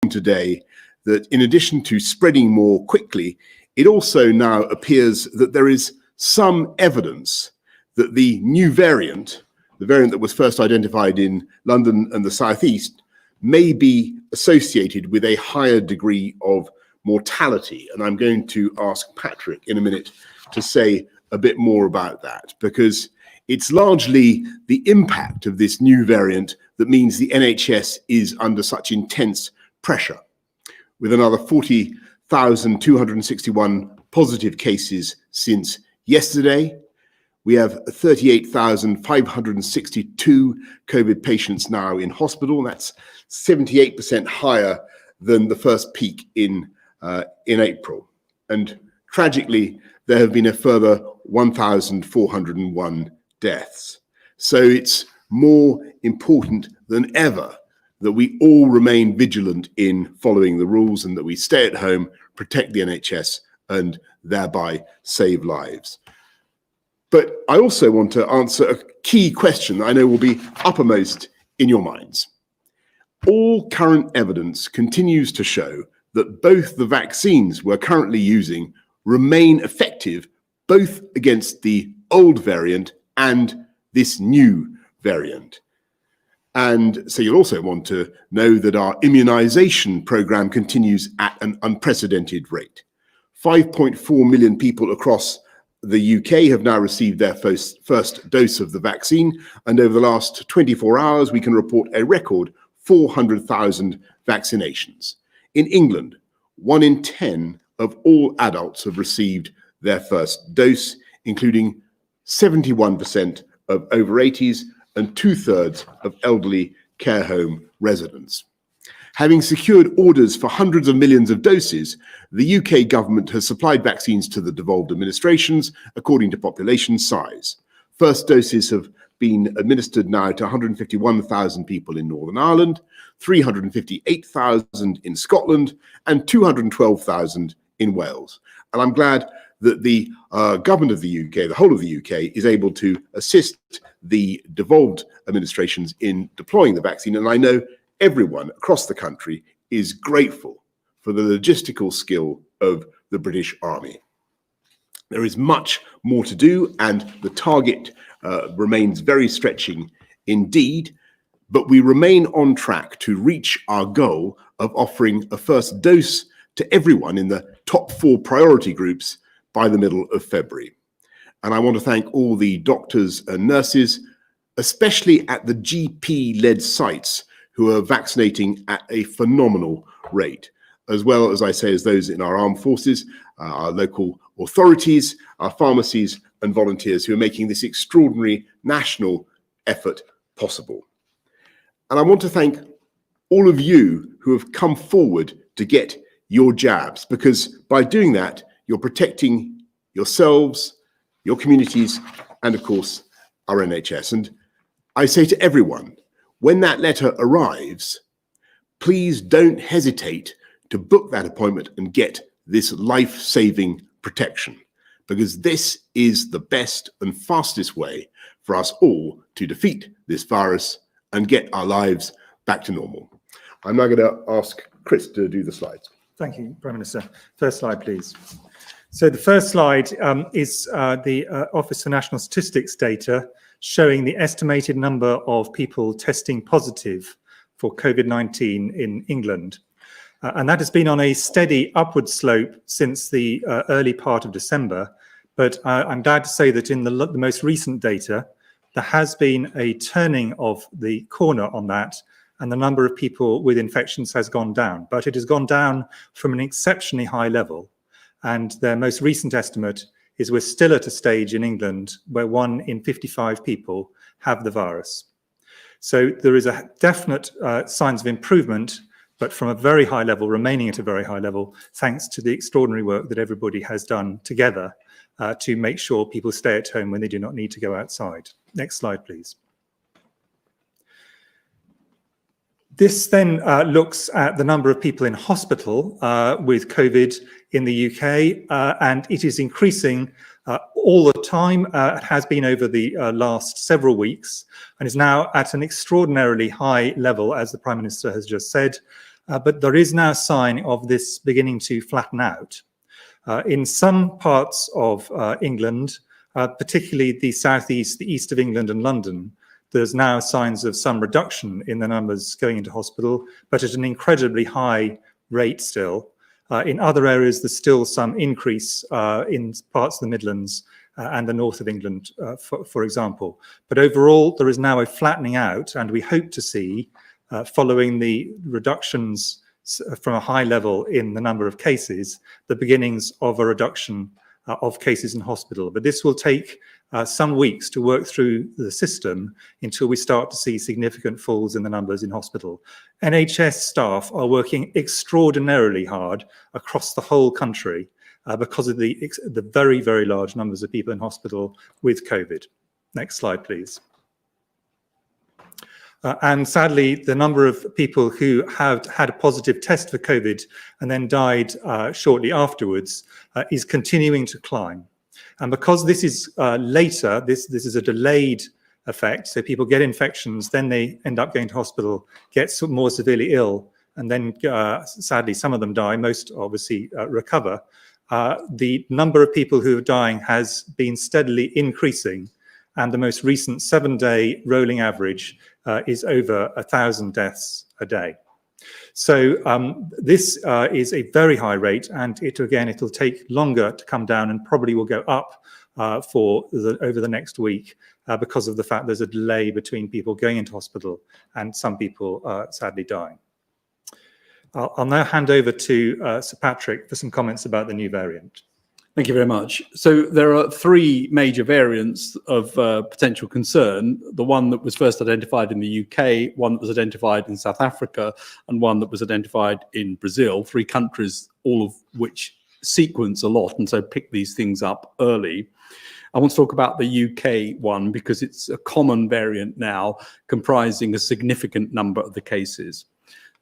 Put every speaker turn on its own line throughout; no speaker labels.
today that in addition to spreading more quickly, it also now appears that there is some evidence that the new variant, the variant that was first identified in London and the Southeast, may be associated with a higher degree of mortality. And I'm going to ask Patrick in a minute to say a bit more about that, because it's largely the impact of this new variant that means the NHS is under such intense pressure. With another 40,261 positive cases since yesterday, we have 38,562 COVID patients now in hospital. That's 78% higher than the first peak in April. And tragically, there have been a further 1,401 deaths. So it's more important than ever that we all remain vigilant in following the rules and that we stay at home, protect the NHS, and thereby save lives. But I also want to answer a key question that I know will be uppermost in your minds. All current evidence continues to show that both the vaccines we're currently using remain effective both against the old variant and this new variant. And so you'll also want to know that our immunization program continues at an unprecedented rate. 5.4 million people across the UK have now received their first dose of the vaccine, and over the last 24 hours, we can report a record 400,000 vaccinations. In England, 1 in 10 of all adults have received their first dose, including 71% of over 80s and 2/3 of elderly care home residents. Having secured orders for hundreds of millions of doses, the UK government has supplied vaccines to the devolved administrations according to population size. First doses have been administered now to 151,000 people in Northern Ireland, 358,000 in Scotland, and 212,000 in Wales. And I'm glad that the government of the UK, the whole of the UK, is able to assist the devolved administrations in deploying the vaccine. And I know everyone across the country is grateful for the logistical skill of the British Army. There is much more to do, and the target remains very stretching indeed, but we remain on track to reach our goal of offering a first dose to everyone in the top 4 priority groups by the middle of February. And I want to thank all the doctors and nurses, especially at the GP-led sites, who are vaccinating at a phenomenal rate, as well as, I say, as those in our armed forces, our local authorities, our pharmacies and volunteers who are making this extraordinary national effort possible. And I want to thank all of you who have come forward to get your jabs, because by doing that, you're protecting yourselves, your communities, and of course, our NHS. And I say to everyone, when that letter arrives, please don't hesitate to book that appointment and get this life-saving protection, because this is the best and fastest way for us all to defeat this virus and get our lives back to normal. I'm now going to ask Chris to do the slides.
Thank you, Prime Minister. First slide, please. So the first slide is the Office for National Statistics data showing the estimated number of people testing positive for COVID-19 in England. And that has been on a steady upward slope since the early part of December. But I'm glad to say that in the most recent data, there has been a turning of the corner on that, and the number of people with infections has gone down. But it has gone down from an exceptionally high level. And their most recent estimate is we're still at a stage in England where 1 in 55 people have the virus. So there is a definite signs of improvement, but from a very high level, remaining at a very high level, thanks to the extraordinary work that everybody has done together to make sure people stay at home when they do not need to go outside. Next slide, please. This then looks at the number of people in hospital with COVID in the UK, and it is increasing all the time. It has been over the last several weeks and is now at an extraordinarily high level, as the Prime Minister has just said. but there is now a sign of this beginning to flatten out. In some parts of England, particularly the southeast, the east of England and London, there's now signs of some reduction in the numbers going into hospital, but at an incredibly high rate still. In other areas, there's still some increase in parts of the Midlands and the north of England, for example. But overall, there is now a flattening out, and we hope to see, following the reductions from a high level in the number of cases, the beginnings of a reduction of cases in hospital. But this will take some weeks to work through the system until we start to see significant falls in the numbers in hospital. NHS staff are working extraordinarily hard across the whole country because of the very, very large numbers of people in hospital with COVID. Next slide, please. And sadly, the number of people who have had a positive test for COVID and then died shortly afterwards is continuing to climb. And because this is later, this is a delayed effect, so people get infections, then they end up going to hospital, get more severely ill, and then sadly some of them die, most obviously recover. The number of people who are dying has been steadily increasing, and the most recent 7-day rolling average is over 1,000 deaths a day. So this is a very high rate, and it'll take longer to come down and probably will go up over the next week because of the fact there's a delay between people going into hospital and some people sadly dying. I'll now hand over to Sir Patrick for some comments about the new variant.
Thank you very much. So there are 3 major variants of potential concern. The one that was first identified in the UK, one that was identified in South Africa, and one that was identified in Brazil, 3 countries, all of which sequence a lot, and so pick these things up early. I want to talk about the UK one because it's a common variant now, comprising a significant number of the cases.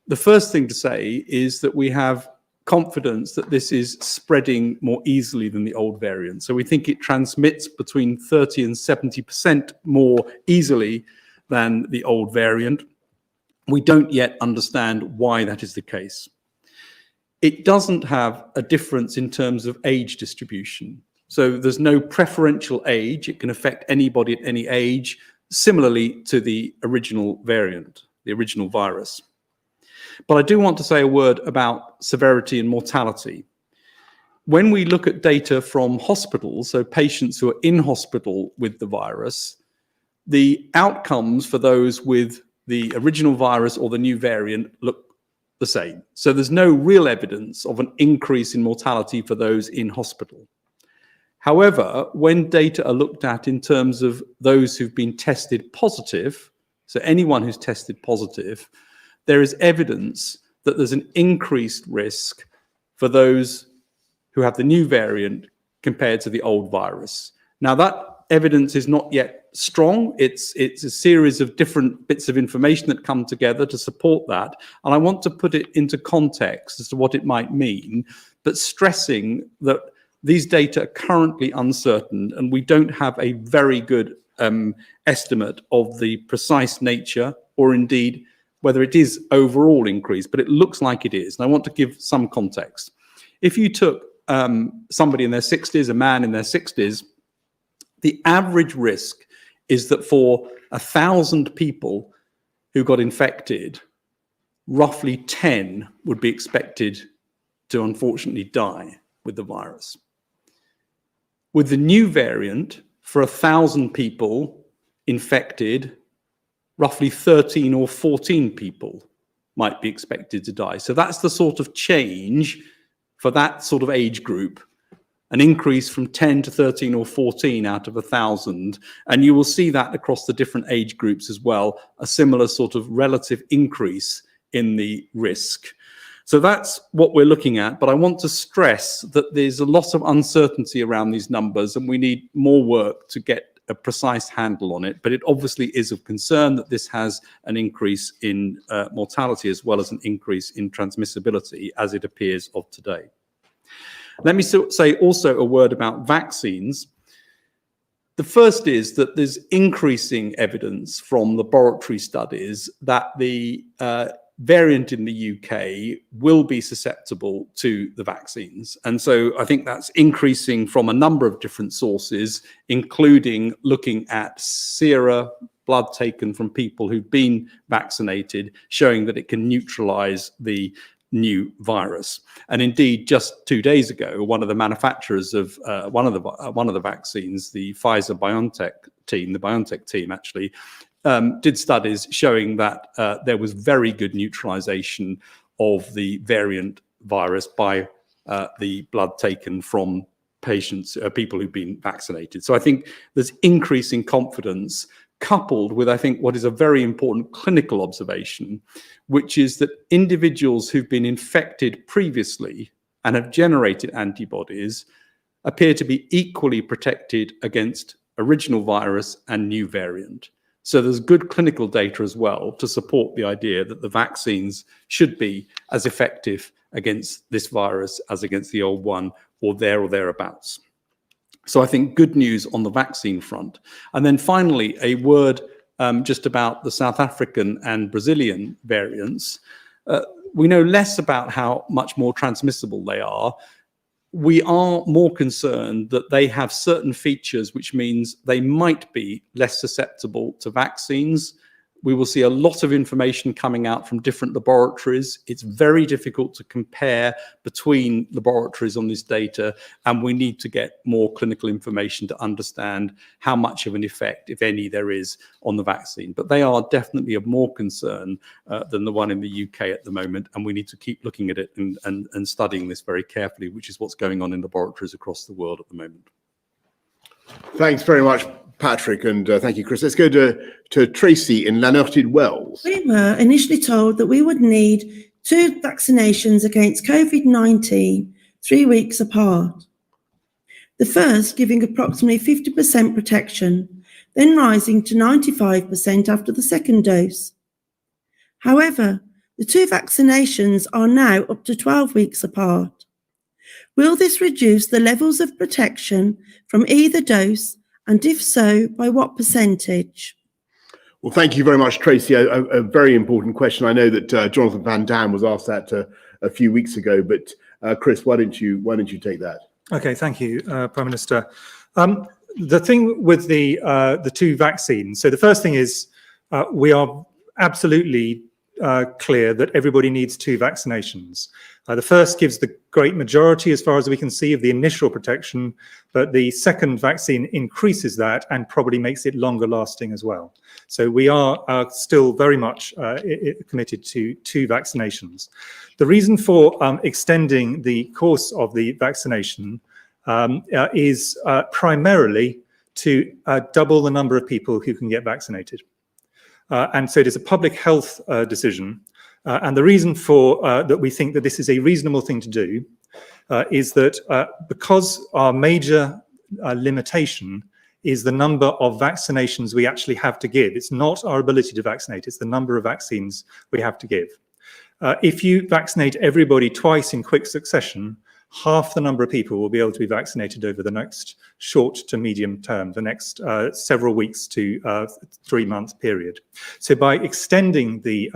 The first thing to say is that we have confidence that this is spreading more easily than the old variant. So we think it transmits between 30 and 70% more easily than the old variant. We don't yet understand why that is the case. It doesn't have a difference in terms of age distribution. So there's no preferential age. It can affect anybody at any age, similarly to the original variant, the original virus. But I do want to say a word about severity and mortality. When we look at data from hospitals, so patients who are in hospital with the virus, the outcomes for those with the original virus or the new variant look the same. So there's no real evidence of an increase in mortality for those in hospital. However, when data are looked at in terms of those who've been tested positive, so anyone who's tested positive, there is evidence that there's an increased risk for those who have the new variant compared to the old virus. Now, that evidence is not yet strong. It's a series of different bits of information that come together to support that. And I want to put it into context as to what it might mean, but stressing that these data are currently uncertain and we don't have a very good estimate of the precise nature or indeed whether it is overall increase, but it looks like it is. And I want to give some context. If you took somebody in their 60s, a man in their 60s, the average risk is that for 1,000 people who got infected, roughly 10 would be expected to unfortunately die with the virus. With the new variant, for 1,000 people infected, roughly 13 or 14 people might be expected to die. So that's the sort of change for that sort of age group, an increase from 10 to 13 or 14 out of 1,000. And you will see that across the different age groups as well, a similar sort of relative increase in the risk. So that's what we're looking at. But I want to stress that there's a lot of uncertainty around these numbers and we need more work to get a precise handle on it, but it obviously is of concern that this has an increase in mortality as well as an increase in transmissibility as it appears of today. Let me say also a word about vaccines. The first is that there's increasing evidence from laboratory studies that the variant in the UK will be susceptible to the vaccines. And so I think that's increasing from a number of different sources, including looking at sera, blood taken from people who've been vaccinated, showing that it can neutralize the new virus. And indeed, just 2 days ago, one of the manufacturers of one of the vaccines, the Pfizer-BioNTech team, the BioNTech team actually, did studies showing that there was very good neutralization of the variant virus by the blood taken from patients, people who've been vaccinated. So I think there's increasing confidence, coupled with, I think, what is a very important clinical observation, which is that individuals who've been infected previously and have generated antibodies appear to be equally protected against original virus and new variant. So there's good clinical data as well to support the idea that the vaccines should be as effective against this virus as against the old one, or thereabouts. So I think good news on the vaccine front. And then finally, a word just about the South African and Brazilian variants. We know less about how much more transmissible they are. We are more concerned that they have certain features, which means they might be less susceptible to vaccines. We will see a lot of information coming out from different laboratories. It's very difficult to compare between laboratories on this data, and we need to get more clinical information to understand how much of an effect, if any, there is on the vaccine. But they are definitely of more concern than the one in the UK at the moment, and we need to keep looking at it and studying this very carefully, which is what's going on in laboratories across the world at the moment.
Thanks very much, Patrick, and thank you, Chris. Let's go to Tracy in Llanertid-Wells.
We were initially told that we would need 2 vaccinations against COVID-19 3 weeks apart. The first giving approximately 50% protection, then rising to 95% after the second dose. However, the 2 vaccinations are now up to 12 weeks apart. Will this reduce the levels of protection from either dose, and if so, by what percentage?
Well, thank you very much, Tracy. A very important question. I know that Jonathan Van Dam was asked that a few weeks ago, but Chris, why don't you take that?
Okay, thank you, Prime Minister. The thing with the 2 vaccines, so the first thing is we are absolutely clear that everybody needs 2 vaccinations. The first gives the great majority, as far as we can see, of the initial protection, but the second vaccine increases that and probably makes it longer lasting as well. So we are still very much committed to 2 vaccinations. The reason for extending the course of the vaccination is primarily to double the number of people who can get vaccinated. And so it is a public health decision. And the reason for that we think that this is a reasonable thing to do is that because our major limitation is the number of vaccinations we actually have to give. It's not our ability to vaccinate, it's the number of vaccines we have to give. If you vaccinate everybody twice in quick succession, half the number of people will be able to be vaccinated over the next short to medium term, the next several weeks to 3-month period. So by extending the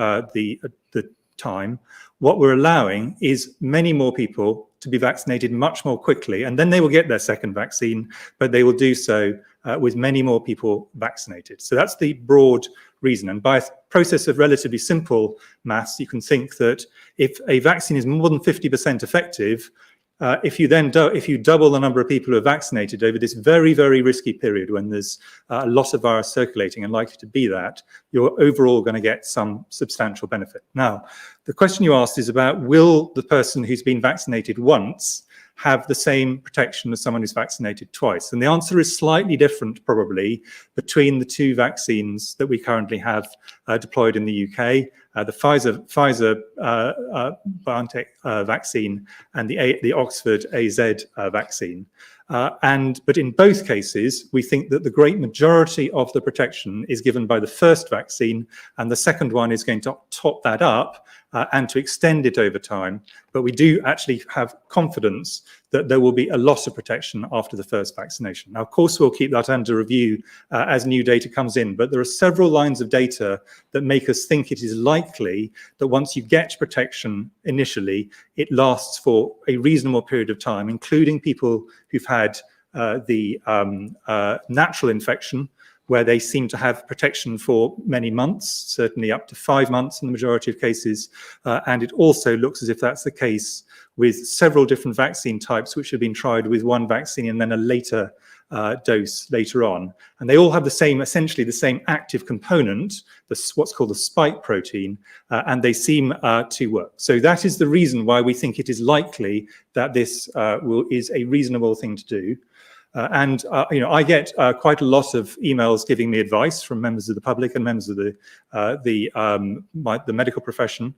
time, what we're allowing is many more people to be vaccinated much more quickly, and then they will get their second vaccine, but they will do so with many more people vaccinated. So that's the broad reason. And by a process of relatively simple maths, you can think that if a vaccine is more than 50% effective, if you double the number of people who are vaccinated over this very, very risky period when there's a lot of virus circulating and likely to be that, you're overall going to get some substantial benefit. Now, the question you asked is about, will the person who's been vaccinated once have the same protection as someone who's vaccinated twice? And the answer is slightly different, probably, between the 2 vaccines that we currently have deployed in the UK, the Pfizer-BioNTech vaccine and the Oxford AZ vaccine. But in both cases, we think that the great majority of the protection is given by the first vaccine, and the second one is going to top that up and to extend it over time. But we do actually have confidence that there will be a loss of protection after the first vaccination. Now, of course, we'll keep that under review as new data comes in, but there are several lines of data that make us think it is likely that once you get protection initially, it lasts for a reasonable period of time, including people who've had the natural infection, where they seem to have protection for many months, certainly up to 5 months in the majority of cases. And it also looks as if that's the case with several different vaccine types, which have been tried with one vaccine and then a later dose later on. And they all have the same, essentially the same active component, what's called the spike protein, and they seem to work. So that is the reason why we think it is likely that this is a reasonable thing to do. I get quite a lot of emails giving me advice from members of the public and members of the medical profession.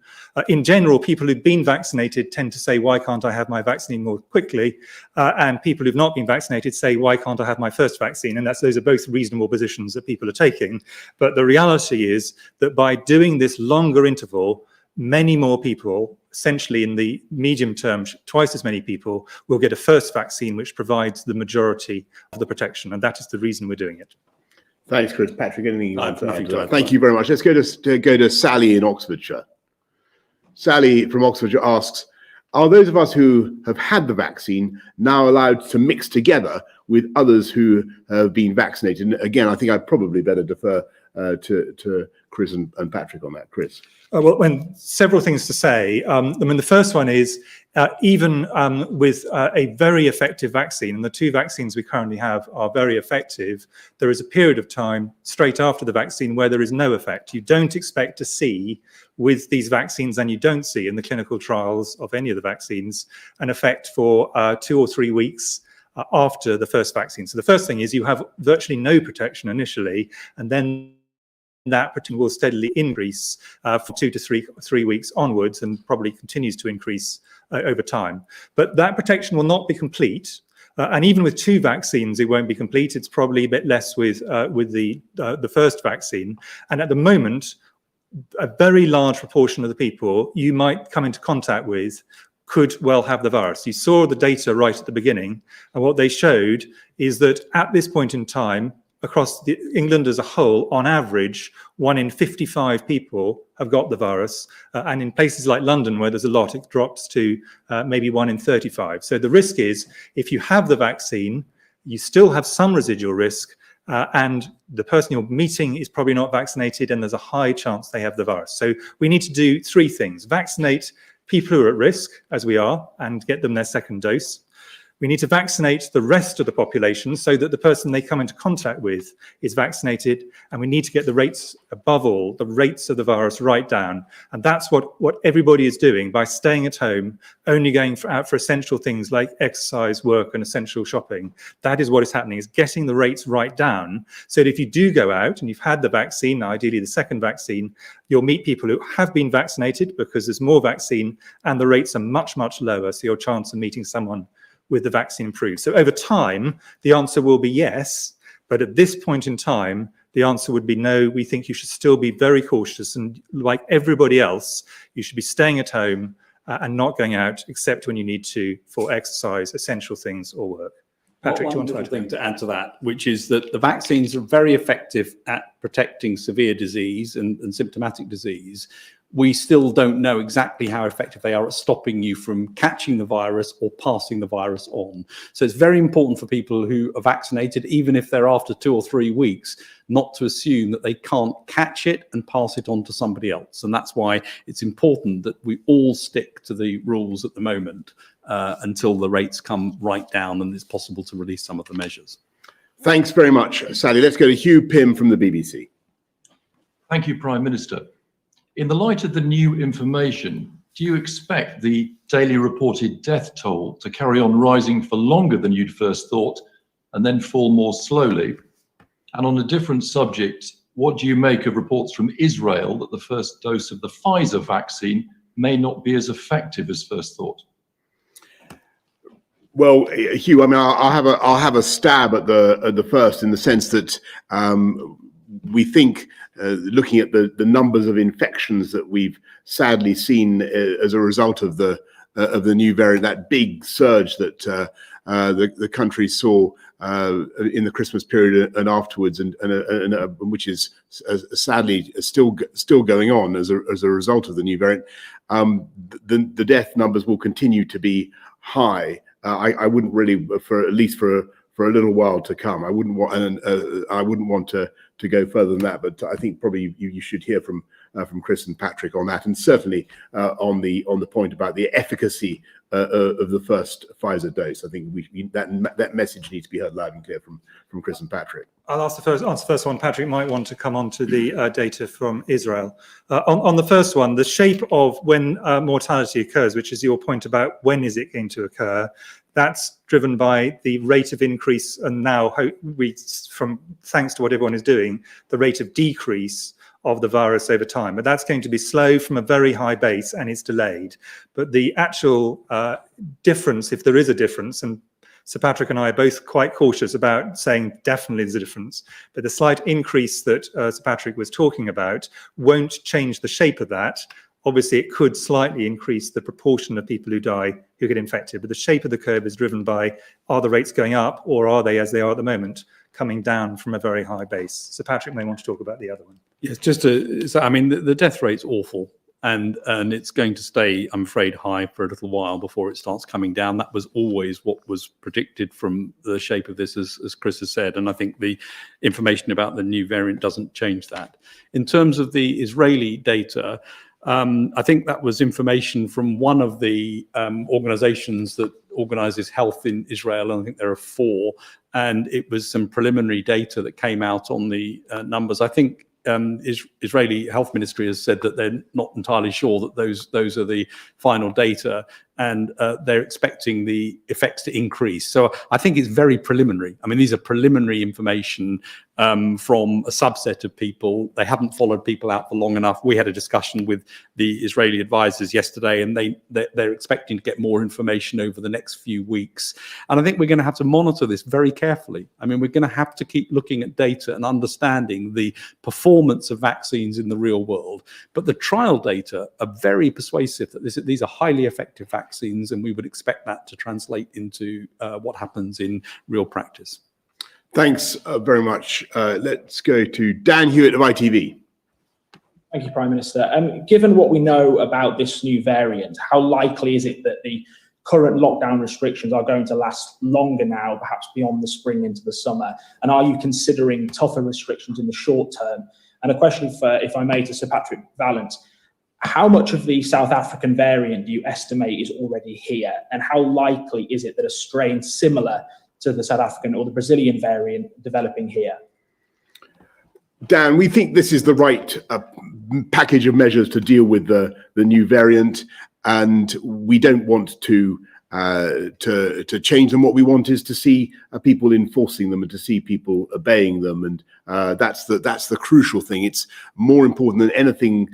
In general, people who've been vaccinated tend to say, "Why can't I have my vaccine more quickly?" And people who've not been vaccinated say, "Why can't I have my first vaccine?" And those are both reasonable positions that people are taking. But the reality is that by doing this longer interval, many more people, essentially in the medium term, twice as many people, will get a first vaccine, which provides the majority of the protection. And that is the reason we're doing it.
Thanks, Chris. Patrick, anything you want to
nothing
add
to
to
add.
that? Thank you very much. Let's go to Sally in Oxfordshire. Sally from Oxfordshire asks, are those of us who have had the vaccine now allowed to mix together with others who have been vaccinated? And again, I think I'd probably better defer to Chris and Patrick on that. Chris.
Well, several things to say. The first one is even with a very effective vaccine, and the two vaccines we currently have are very effective, there is a period of time straight after the vaccine where there is no effect. You don't expect to see with these vaccines, and you don't see in the clinical trials of any of the vaccines, an effect for 2 or 3 weeks after the first vaccine. So the first thing is you have virtually no protection initially, and then that protection will steadily increase for 2 to 3 weeks onwards, and probably continues to increase over time. But that protection will not be complete. And even with 2 vaccines, it won't be complete. It's probably a bit less with the first vaccine. And at the moment, a very large proportion of the people you might come into contact with could well have the virus. You saw the data right at the beginning, and what they showed is that at this point in time, across England as a whole, on average, 1 in 55 people have got the virus. And in places like London, where there's a lot, it drops to maybe 1 in 35. So the risk is, if you have the vaccine, you still have some residual risk, and the person you're meeting is probably not vaccinated, and there's a high chance they have the virus. So we need to do 3 things. Vaccinate people who are at risk, as we are, and get them their second dose. We need to vaccinate the rest of the population so that the person they come into contact with is vaccinated, and we need to get the rates, above all, the rates of the virus right down. And that's what everybody is doing by staying at home, only going out for essential things like exercise, work, and essential shopping. That is what is happening, is getting the rates right down, so that if you do go out and you've had the vaccine, ideally the second vaccine, you'll meet people who have been vaccinated, because there's more vaccine and the rates are much, much lower, so your chance of meeting someone with the vaccine improves. So over time, the answer will be yes, but at this point in time, the answer would be no. We think you should still be very cautious, and like everybody else, you should be staying at home and not going out except when you need to for exercise, essential things, or work. Patrick, do you want to add
thing to add to that, which is that the vaccines are very effective at protecting severe disease and symptomatic disease. We still don't know exactly how effective they are at stopping you from catching the virus or passing the virus on. So it's very important for people who are vaccinated, even if they're after 2 or 3 weeks, not to assume that they can't catch it and pass it on to somebody else. And that's why it's important that we all stick to the rules at the moment until the rates come right down and it's possible to release some of the measures.
Thanks very much, Sally. Let's go to Hugh Pym from the BBC.
Thank you, Prime Minister. In the light of the new information, do you expect the daily reported death toll to carry on rising for longer than you'd first thought and then fall more slowly? And on a different subject, what do you make of reports from Israel that the first dose of the Pfizer vaccine may not be as effective as first thought?
Well, Hugh, I mean, I'll have a stab at the first, in the sense that we think, looking at the numbers of infections that we've sadly seen as a result of the new variant, that big surge that the country saw in the Christmas period and afterwards, and which is sadly still going on as a result of the new variant, the death numbers will continue to be high. I wouldn't really, at least for a little while to come. I wouldn't want to go further than that. But I think probably you should hear from Chris and Patrick on that, and certainly on the point about the efficacy of the first Pfizer dose. I think that message needs to be heard loud and clear from Chris and Patrick.
I'll answer the first one. Patrick might want to come on to the data from Israel. On the first one, the shape of when mortality occurs, which is your point about when is it going to occur, that's driven by the rate of increase, and now thanks to what everyone is doing, the rate of decrease of the virus over time. But that's going to be slow from a very high base, and it's delayed. But the actual difference, if there is a difference, and Sir Patrick and I are both quite cautious about saying definitely there's a difference, but the slight increase that Sir Patrick was talking about won't change the shape of that. Obviously, it could slightly increase the proportion of people who die who get infected, but the shape of the curve is driven by, are the rates going up, or are they, as they are at the moment, coming down from a very high base? Sir Patrick may want to talk about the other one.
Yes, I mean, the death rate's awful, and it's going to stay, I'm afraid, high for a little while before it starts coming down. That was always what was predicted from the shape of this, as Chris has said, and I think the information about the new variant doesn't change that. In terms of the Israeli data, I think that was information from one of the organizations that organizes health in Israel, and I think there are 4, and it was some preliminary data that came out on the numbers. I think Israeli Health Ministry has said that they're not entirely sure that those are the final data, and they're expecting the effects to increase. So I think it's very preliminary. I mean, these are preliminary information from a subset of people. They haven't followed people out for long enough. We had a discussion with the Israeli advisors yesterday, and they're expecting to get more information over the next few weeks. And I think we're going to have to monitor this very carefully. I mean, we're going to have to keep looking at data and understanding the performance of vaccines in the real world. But the trial data are very persuasive that these are highly effective vaccines, and we would expect that to translate into what happens in real practice.
Thanks very much. Let's go to Dan Hewitt of ITV.
Thank you, Prime Minister. Given what we know about this new variant, how likely is it that the current lockdown restrictions are going to last longer now, perhaps beyond the spring into the summer? And are you considering tougher restrictions in the short term? And a question, if I may, to Sir Patrick Vallance. How much of the South African variant do you estimate is already here? And how likely is it that a strain similar to the South African or the Brazilian variant developing here?
Dan, we think this is the right package of measures to deal with the new variant, and we don't want to change them. What we want is to see people enforcing them and to see people obeying them, and that's the crucial thing. It's more important than anything.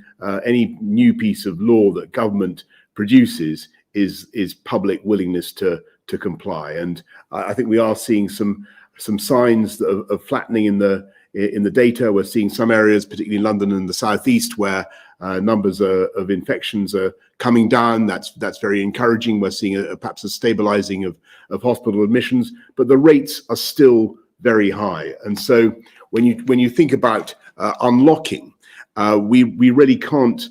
Any new piece of law that government produces is public willingness to comply, and I think we are seeing some signs of flattening in the data. We're seeing some areas, particularly in London and the southeast, where numbers of infections are coming down. That's very encouraging. We're seeing perhaps a stabilizing of hospital admissions, but the rates are still very high. And so when you think about unlocking, we really can't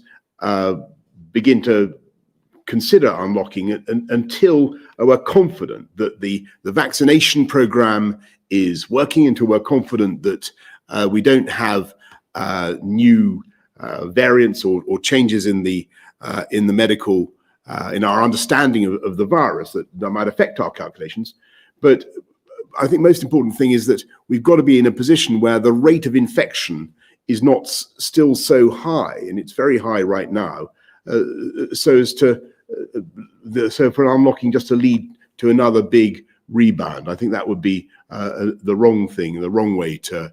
begin to consider unlocking it until we're confident that the vaccination program is working, until we're confident that we don't have new variants or changes in the medical in our understanding of the virus that might affect our calculations. But I think most important thing is that we've got to be in a position where the rate of infection is not still so high, and it's very high right now, so for unlocking just to lead to another big rebound. I think that would be the wrong thing, the wrong way to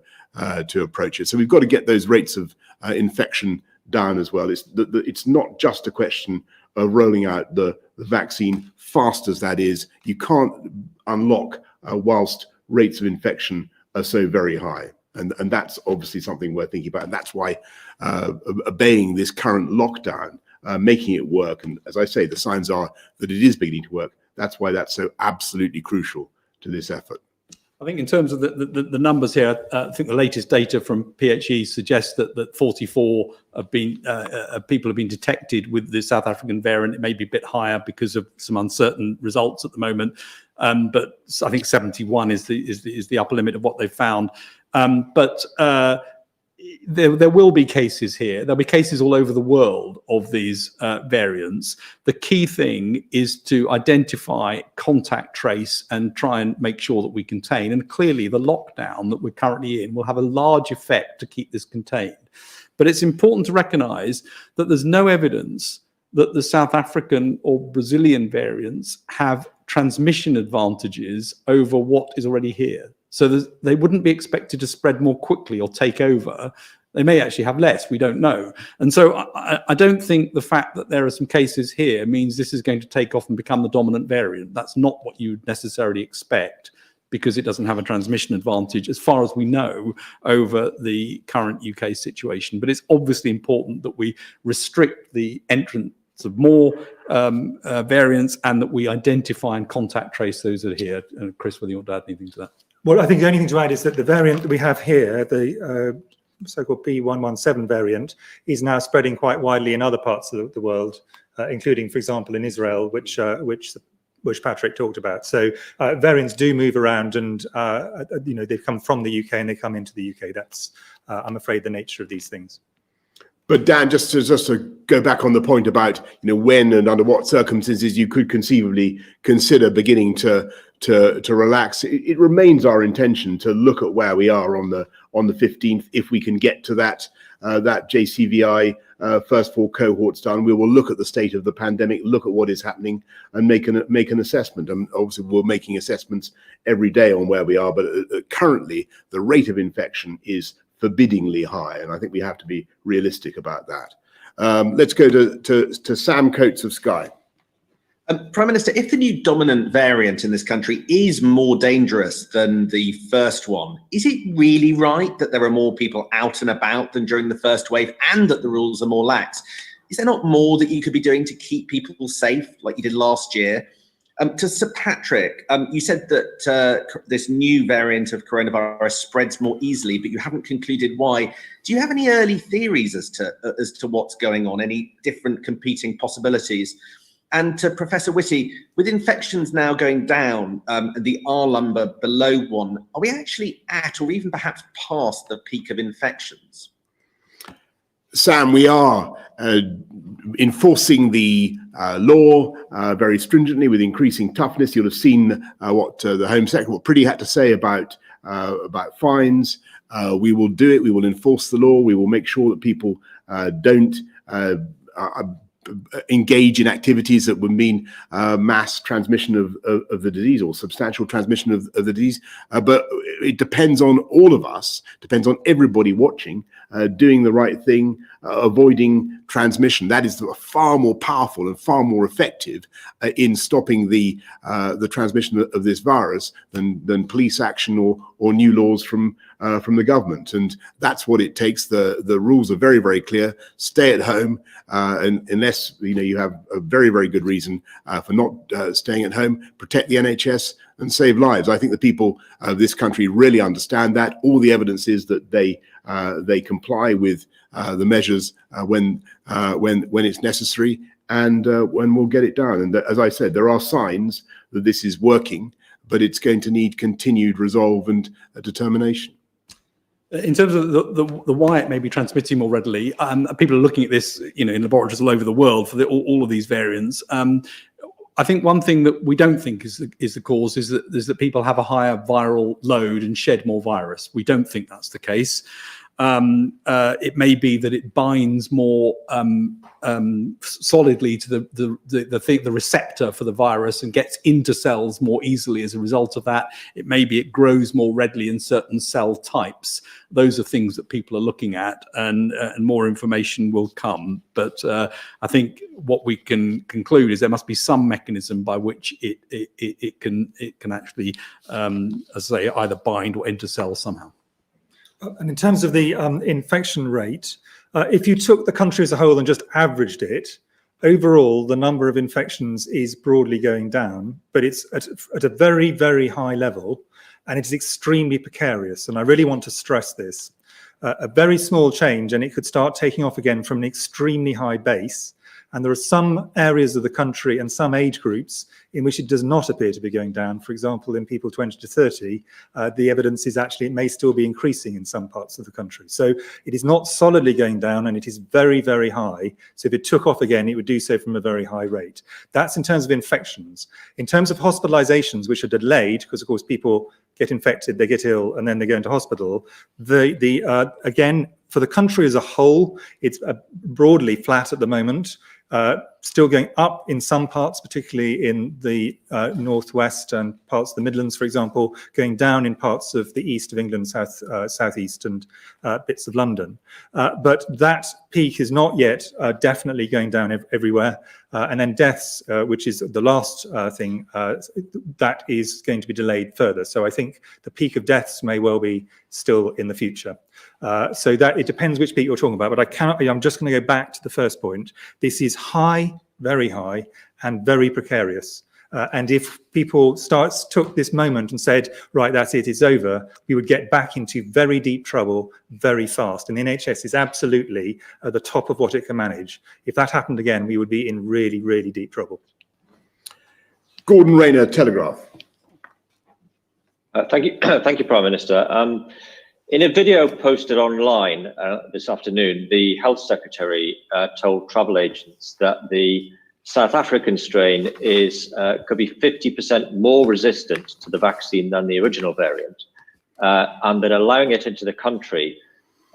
approach it. So we've got to get those rates of infection down as well. It's not just a question of rolling out the the vaccine, fast as that is, you can't unlock whilst rates of infection are so very high. And that's obviously something we're thinking about. And that's why obeying this current lockdown, making it work, and as I say, the signs are that it is beginning to work. That's why that's so absolutely crucial to this effort.
I think in terms of the numbers here, I think the latest data from PHE suggests that 44 have been people have been detected with the South African variant. It may be a bit higher because of some uncertain results at the moment, but I think 71 is the upper limit of what they've found. There will be cases here. There'll be cases all over the world of these variants. The key thing is to identify, contact trace, and try and make sure that we contain. And clearly, the lockdown that we're currently in will have a large effect to keep this contained. But it's important to recognise that there's no evidence that the South African or Brazilian variants have transmission advantages over what is already here. So they wouldn't be expected to spread more quickly or take over. They may actually have less, we don't know. And so I don't think the fact that there are some cases here means this is going to take off and become the dominant variant. That's not what you would necessarily expect, because it doesn't have a transmission advantage, as far as we know, over the current UK situation. But it's obviously important that we restrict the entrance of more variants, and that we identify and contact trace those that are here. Chris, whether you want to add anything to that?
Well, I think the only thing to add is that the variant that we have here, the so-called B117 variant, is now spreading quite widely in other parts of the world, including, for example, in Israel, which Patrick talked about. So variants do move around, and they come from the UK and they come into the UK. That's, I'm afraid, the nature of these things.
But Dan, just to go back on the point about when and under what circumstances you could conceivably consider beginning to relax, it remains our intention to look at where we are on the 15th. If we can get to that JCVI first 4 cohorts done, we will look at the state of the pandemic, look at what is happening, and make an assessment. And obviously, we're making assessments every day on where we are. But currently, the rate of infection is forbiddingly high, and I think we have to be realistic about that. Let's go to Sam Coates of Sky.
Prime Minister, if the new dominant variant in this country is more dangerous than the first one, is it really right that there are more people out and about than during the first wave, and that the rules are more lax? Is there not more that you could be doing to keep people safe, like you did last year? To Sir Patrick, you said that this new variant of coronavirus spreads more easily, but you haven't concluded why. Do you have any early theories as to what's going on? Any different competing possibilities? And to Professor Whitty, with infections now going down and the R number below 1, are we actually at, or even perhaps past, the peak of infections?
Sam, we are enforcing the law very stringently with increasing toughness. You'll have seen what the Home Secretary Pretty had to say about fines. We will do it. We will enforce the law. We will make sure that people don't engage in activities that would mean mass transmission of the disease, or substantial transmission of the disease. But it depends on all of us, depends on everybody watching, doing the right thing, avoiding transmission. That is far more powerful and far more effective in stopping the transmission of this virus than police action or new laws from the government. And that's what it takes. The rules are very, very clear. Stay at home, and unless you have a very, very good reason for not staying at home. Protect the NHS and save lives. I think the people of this country really understand that. All the evidence is that they comply with the measures when it's necessary, and when we'll get it done. And as I said, there are signs that this is working, but it's going to need continued resolve and determination.
In terms of the why it may be transmitting more readily, people are looking at this, in laboratories all over the world for all of these variants. I think one thing that we don't think is the cause is that people have a higher viral load and shed more virus. We don't think that's the case. It may be that it binds more solidly to the receptor for the virus and gets into cells more easily as a result of that. It may be it grows more readily in certain cell types. Those are things that people are looking at, and more information will come. But I think what we can conclude is there must be some mechanism by which it can actually, as I say, either bind or enter cells somehow.
And in terms of the infection rate, if you took the country as a whole and just averaged it, overall, the number of infections is broadly going down, but it's at a very, very high level, and it's extremely precarious. And I really want to stress this. A very small change, and it could start taking off again from an extremely high base. And there are some areas of the country and some age groups in which it does not appear to be going down. For example, in people 20 to 30, the evidence is actually it may still be increasing in some parts of the country. So it is not solidly going down, and it is very, very high. So if it took off again, it would do so from a very high rate. That's in terms of infections. In terms of hospitalizations, which are delayed, because of course people get infected, they get ill, and then they go into hospital. Again, for the country as a whole, it's broadly flat at the moment. Still going up in some parts, particularly in the northwest and parts of the Midlands, for example, going down in parts of the east of England, southeast, and bits of London. But that peak is not yet definitely going down everywhere. And then deaths, which is the last thing, that is going to be delayed further. So I think the peak of deaths may well be still in the future. So that it depends which peak you're talking about, but I'm just going to go back to the first point. This is high, very high, and very precarious. And if people took this moment and said, right, that's it, it's over, we would get back into very deep trouble very fast. And the NHS is absolutely at the top of what it can manage. If that happened again, we would be in really, really deep trouble.
Gordon Rayner, Telegraph.
Thank you, Prime Minister. In a video posted online this afternoon, the Health Secretary told travel agents that the South African strain could be 50% more resistant to the vaccine than the original variant, and that allowing it into the country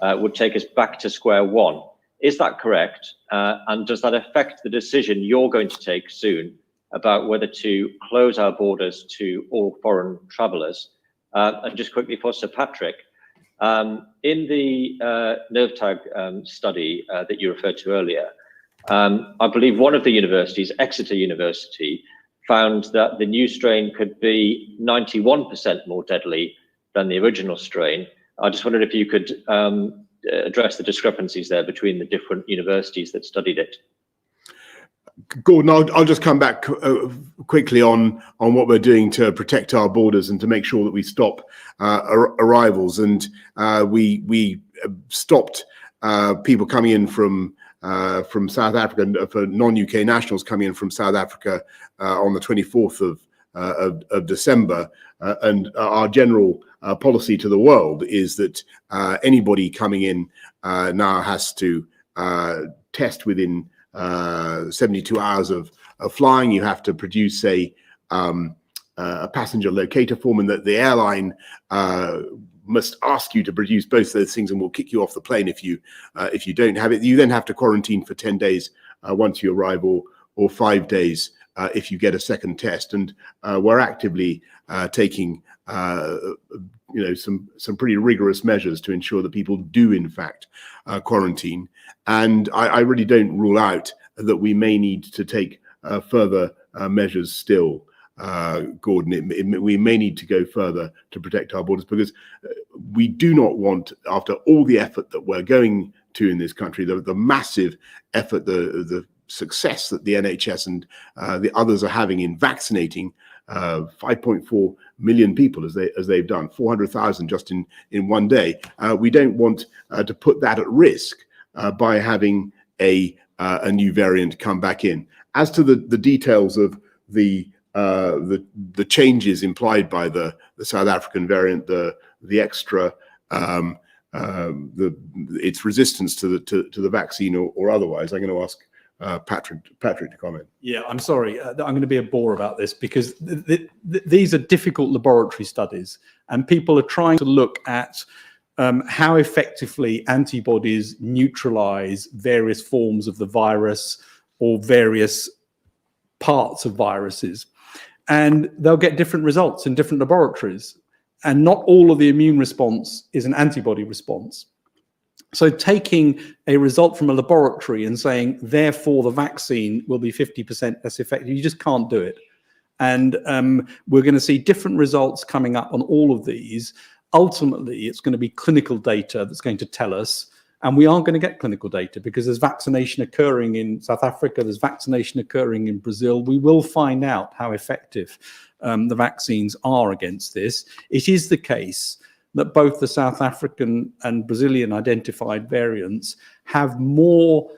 would take us back to square one. Is that correct? And does that affect the decision you're going to take soon about whether to close our borders to all foreign travellers? And just quickly for Sir Patrick, in the NervTag study that you referred to earlier, I believe one of the universities, Exeter University, found that the new strain could be 91% more deadly than the original strain. I just wondered if you could address the discrepancies there between the different universities that studied it.
Gordon, I'll just come back quickly on what we're doing to protect our borders and to make sure that we stop arrivals. And we stopped people coming in from South Africa, for non-UK nationals coming in from South Africa on the 24th of December. And our general policy to the world is that anybody coming in now has to test within 72 hours of flying. You have to produce a passenger locator form, and that the airline must ask you to produce both those things and will kick you off the plane if you don't have it. You then have to quarantine for 10 days once you arrive, or 5 days if you get a second test. And we're actively taking some pretty rigorous measures to ensure that people do in fact quarantine. And I really don't rule out that we may need to take further measures still, Gordon. We may need to go further to protect our borders, because we do not want, after all the effort that we're going to in this country, the massive effort, the success that the NHS and the others are having in vaccinating 5.4 million people as they've done, 400,000 just in one day. We don't want to put that at risk by having a new variant come back in. As to the details of the changes implied by the South African variant, the extra its resistance to the vaccine or otherwise, I'm going to ask Patrick to comment.
Yeah, I'm sorry. I'm going to be a bore about this, because these are difficult laboratory studies, and people are trying to look at how effectively antibodies neutralize various forms of the virus or various parts of viruses. And they'll get different results in different laboratories. And not all of the immune response is an antibody response. So taking a result from a laboratory and saying, therefore, the vaccine will be 50% less effective, you just can't do it. And we're going to see different results coming up on all of these. Ultimately, it's going to be clinical data that's going to tell us, and we are going to get clinical data because there's vaccination occurring in South Africa, there's vaccination occurring in Brazil. We will find out how effective the vaccines are against this. It is the case that both the South African and Brazilian identified variants have more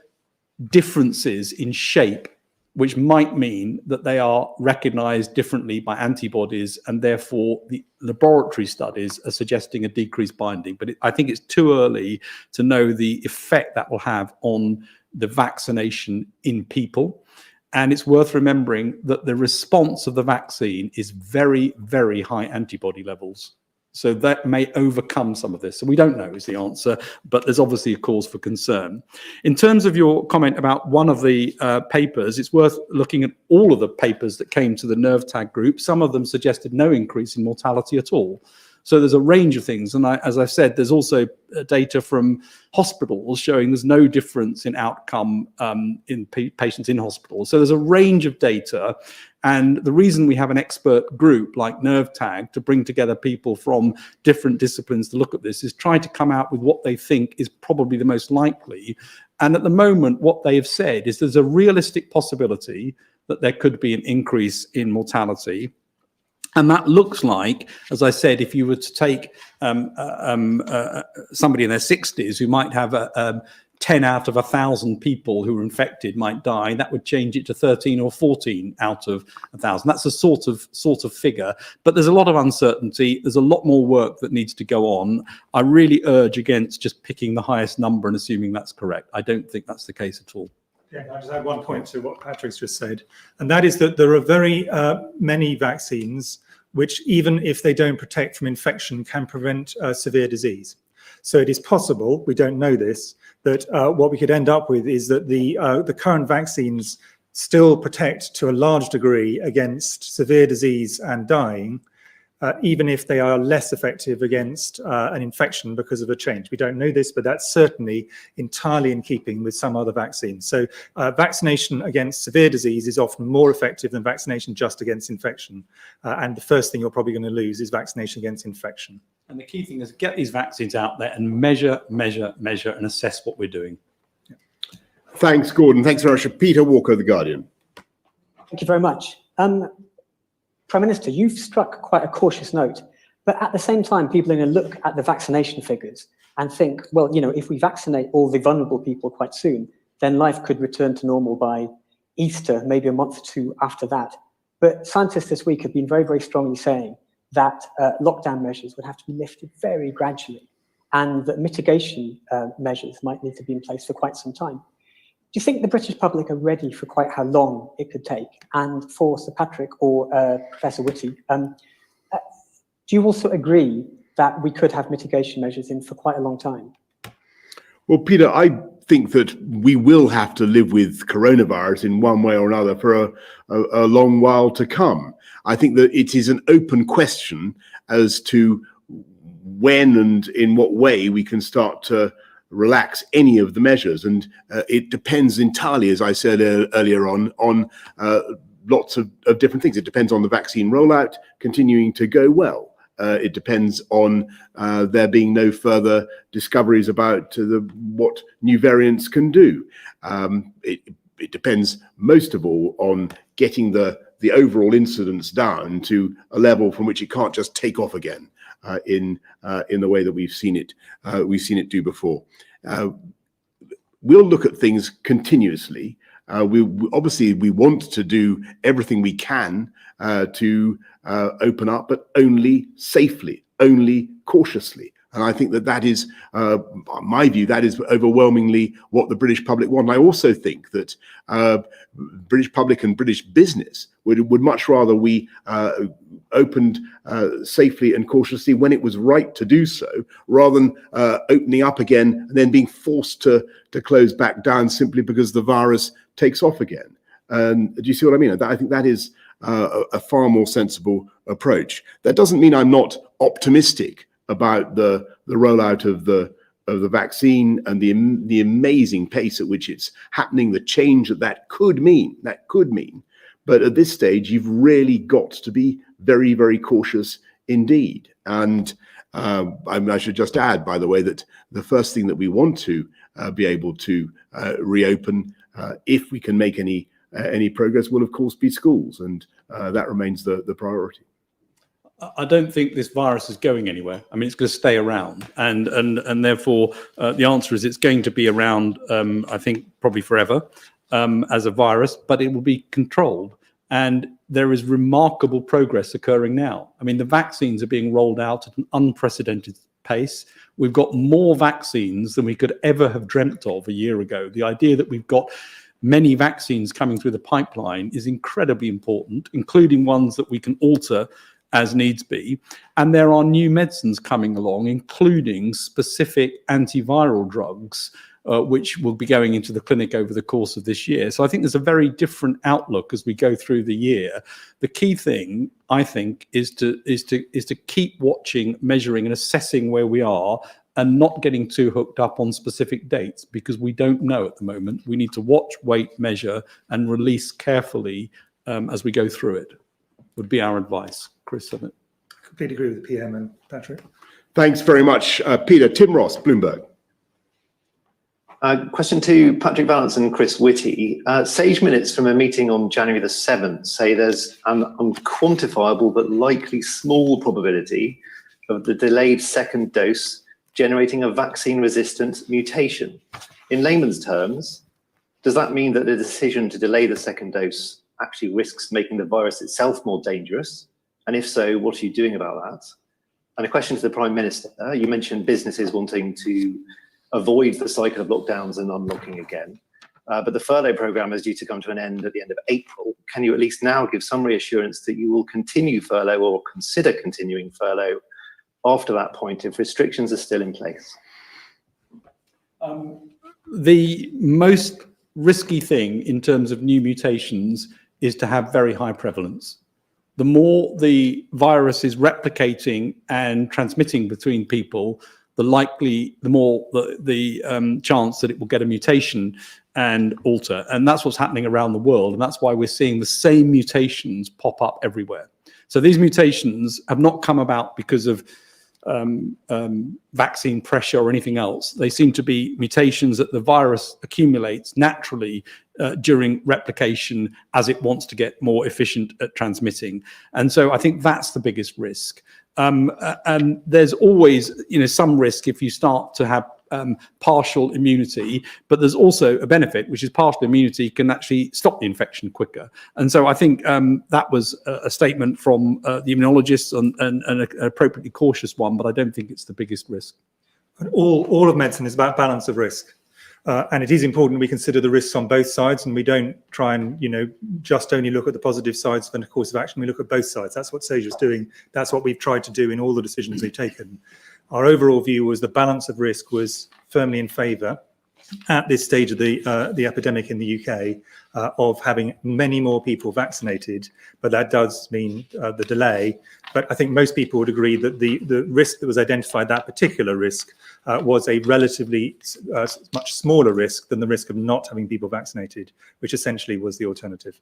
differences in shape, which might mean that they are recognized differently by antibodies, and therefore the laboratory studies are suggesting a decreased binding. But I think it's too early to know the effect that will have on the vaccination in people. And it's worth remembering that the response of the vaccine is very, very high antibody levels. So that may overcome some of this. So we don't know is the answer, but there's obviously a cause for concern. In terms of your comment about one of the papers, it's worth looking at all of the papers that came to the NervTag group. Some of them suggested no increase in mortality at all. So there's a range of things. And as I've said, there's also data from hospitals showing there's no difference in outcome in patients in hospitals. So there's a range of data. And the reason we have an expert group like NervTag to bring together people from different disciplines to look at this is try to come out with what they think is probably the most likely. And at the moment, what they have said is there's a realistic possibility that there could be an increase in mortality. And that looks like, as I said, if you were to take somebody in their 60s who might have 10 out of 1,000 people who are infected might die, that would change it to 13 or 14 out of 1,000. That's a sort of figure. But there's a lot of uncertainty. There's a lot more work that needs to go on. I really urge against just picking the highest number and assuming that's correct. I don't think that's the case at all.
Yeah, I'll just add one point to what Patrick's just said, and that is that there are very many vaccines which, even if they don't protect from infection, can prevent severe disease. So it is possible, we don't know this, that what we could end up with is that the current vaccines still protect to a large degree against severe disease and dying, even if they are less effective against an infection because of a change. We don't know this, but that's certainly entirely in keeping with some other vaccines. So vaccination against severe disease is often more effective than vaccination just against infection. And the first thing you're probably going to lose is vaccination against infection.
And the key thing is get these vaccines out there and measure, and assess what we're doing.
Yeah.
Thanks, Gordon. Thanks very much. Peter Walker, The Guardian.
Thank you very much. Prime Minister, you've struck quite a cautious note, but at the same time, people are going to look at the vaccination figures and think, well, you know, if we vaccinate all the vulnerable people quite soon, then life could return to normal by Easter, maybe a month or two after that. But scientists this week have been very, very strongly saying that lockdown measures would have to be lifted very gradually and that mitigation measures might need to be in place for quite some time. Do you think the British public are ready for quite how long it could take? And for Sir Patrick or Professor Whitty, do you also agree that we could have mitigation measures in for quite a long time?
Well, Peter, I think that we will have to live with coronavirus in one way or another for a long while to come. I think that it is an open question as to when and in what way we can start to relax any of the measures, and it depends entirely, as I said earlier on lots of different things. It depends on the vaccine rollout continuing to go well. It depends on there being no further discoveries about what new variants can do. It depends most of all on getting the overall incidence down to a level from which it can't just take off again. In the way that we've seen it do before. We'll look at things continuously. We want to do everything we can to open up, but only safely, only cautiously. And I think that that is, my view, that is overwhelmingly what the British public want. I also think that British public and British business would much rather we opened safely and cautiously when it was right to do so, rather than opening up again and then being forced to close back down simply because the virus takes off again. And do you see what I mean? I think that is a far more sensible approach. That doesn't mean I'm not optimistic about the rollout of the vaccine and the amazing pace at which it's happening, the change that could mean. But at this stage, you've really got to be very, very cautious indeed. And I should just add, by the way, that the first thing that we want to be able to reopen, if we can make any progress, will of course be schools, and that remains the priority.
I don't think this virus is going anywhere. I mean, it's going to stay around, and therefore the answer is it's going to be around. I think probably forever as a virus, but it will be controlled. And there is remarkable progress occurring now. I mean, the vaccines are being rolled out at an unprecedented pace. We've got more vaccines than we could ever have dreamt of a year ago. The idea that we've got many vaccines coming through the pipeline is incredibly important, including ones that we can alter as needs be. And there are new medicines coming along, including specific antiviral drugs, which will be going into the clinic over the course of this year. So I think there's a very different outlook as we go through the year. The key thing, I think, is to keep watching, measuring, and assessing where we are, and not getting too hooked up on specific dates, because we don't know at the moment. We need to watch, wait, measure, and release carefully as we go through it, would be our advice. Chris, on it.
I completely agree with the PM and Patrick.
Thanks very much, Peter. Tim Ross, Bloomberg.
Question to Patrick Vallance and Chris Whitty. Sage minutes from a meeting on January the 7th say there's an unquantifiable but likely small probability of the delayed second dose generating a vaccine-resistant mutation. In layman's terms, does that mean that the decision to delay the second dose actually risks making the virus itself more dangerous? And if so, what are you doing about that? And a question to the Prime Minister. You mentioned businesses wanting to avoid the cycle of lockdowns and unlocking again. But the furlough programme is due to come to an end at the end of April. Can you at least now give some reassurance that you will continue furlough or consider continuing furlough after that point if restrictions are still in place?
The most risky thing in terms of new mutations is to have very high prevalence. The more the virus is replicating and transmitting between people, the more the chance that it will get a mutation and alter. And that's what's happening around the world. And that's why we're seeing the same mutations pop up everywhere. So these mutations have not come about because of vaccine pressure or anything else. They seem to be mutations that the virus accumulates naturally during replication as it wants to get more efficient at transmitting. And so I think that's the biggest risk. And there's always, some risk if you start to have partial immunity, but there's also a benefit, which is partial immunity can actually stop the infection quicker. And so I think that was a statement from the immunologists and an appropriately cautious one, but I don't think it's the biggest risk.
All of medicine is about balance of risk. And it is important we consider the risks on both sides, and we don't try and, just only look at the positive sides of the course of action. We look at both sides. That's what Sage is doing. That's what we've tried to do in all the decisions we've taken. Our overall view was the balance of risk was firmly in favour at this stage of the epidemic in the UK of having many more people vaccinated, but that does mean the delay. But I think most people would agree that the risk that was identified, that particular risk, was a relatively much smaller risk than the risk of not having people vaccinated, which essentially was the alternative.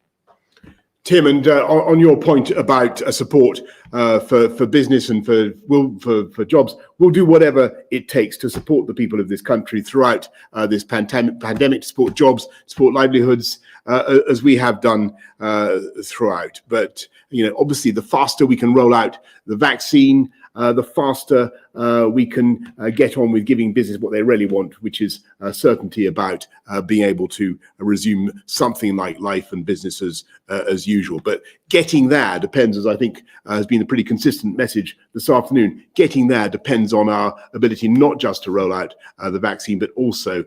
Tim, and on your point about support for business and for jobs, we'll do whatever it takes to support the people of this country throughout this pandemic, to support jobs, support livelihoods, as we have done throughout. But obviously, the faster we can roll out the vaccine the faster we can get on with giving business what they really want, which is certainty about being able to resume something like life and business as usual. But getting there depends, as I think has been a pretty consistent message this afternoon, getting there depends on our ability not just to roll out the vaccine, but also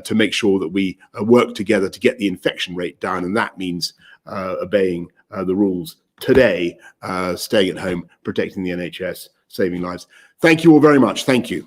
to make sure that we work together to get the infection rate down. And that means obeying the rules today, staying at home, protecting the NHS, saving lives. Thank you all very much. Thank you.